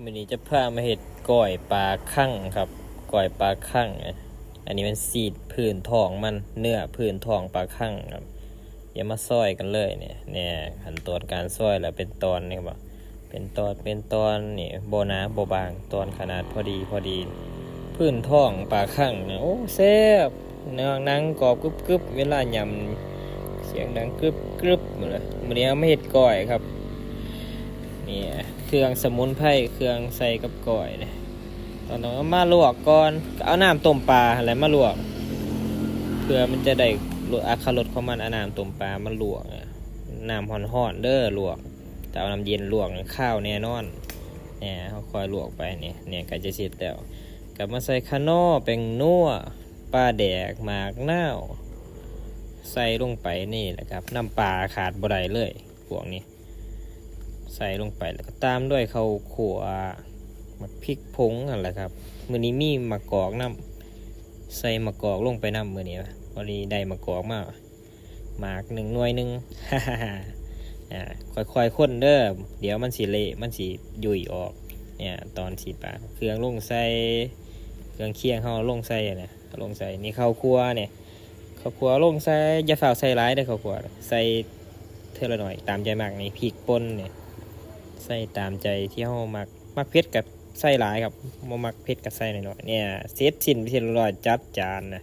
มื้อนี้จะพามาเฮ็ดก้อยปลาคั่งครับก้อยปลาคั่งอันนี้มันซีดพื้นท้องมันเนื้อพื้นท้องปลาคั่งครับอย่ามาซอยกันเลยเนี่ยขั้นตอนการซอยแล้วเป็นตอนนี่ครับเป็นตอนนี่บ่หนาบ่บางตอนขนาดพอดีพื้นท้องปลาคั่งเนี่ยโอ้แซ่บเนื้อหนังกรอบกรึบเวลายำเสียงดังกรึบหมดเลยมื้อนี้เอามาเฮ็ดก้อยครับนี่เครื่องสมุนไพรเครื่องใส่กับก้อยเนี่ยตอนนั้นเอามาลวกก่อนเอาน้ำต้มปลาอะไรมาลวกเพื่อมันจะได้ลดอรรถรสของมันเอาน้ำต้มปลามาลวกน้ำห่อนๆเด้อลวกแต่เอาน้ำเย็นลวกข้าวแน่นอนเนี่ยเขาคอยลวกไปเนี่ยก็จะเสร็จแล้วกลับมาใส่คาโน่เป็นนัวปลาแดกหมากนาวใส่ลงไปนี่แหละครับน้ำปลาขาดบ่ได้เลยพวกนี้ใส่ลงไปแล้วก็ตามด้วยข้าวขั่วมะพริกผงนั่นแหละครับมื้อนี้มีมะกอกน้ำใส่มะกอกลงไปน้ำมื้อนี้พอดีได้มะกอกมาหมากหนึ่งหน่วยหนึ่ง ค่อยๆค้นเด้อเดี๋ยวมันสิเละมันสิยุ่ยออกเนี่ยตอนสีปลาเครื่องลงใส่เครื่องเคียงเขาลงใส่เนี่ยลงใส่นี่ข้าวคั่วเนี่ยข้าวคั่วลงใส่อย่าฝ่าใส่ร้ายได้อข้าวคั่วใส่เท่าละหน่อยตามใจมากนี่พริกป่นเนี่ยใส่ตามใจที่เขามักเผ็ดกับใส่หลายครับบ่มักเผ็ดกับใส่หน่อยๆเนี่ยเซตชิ้นไปทีละร้อยจัดจานนะ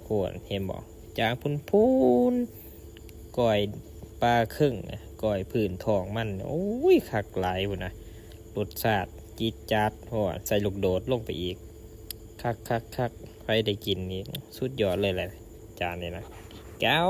ควรเห็นบอกจางพูนก้อยปลาครึ่งก้อยผื่นทองมันโอ้ยคักหลายพุ่นนะรสชาติจี๊ดจ๊าดโหใส่ลูกโดดลงไปอีกคักใครได้กินนี่สุดยอดเลยแหละจานนี้นะแก้ว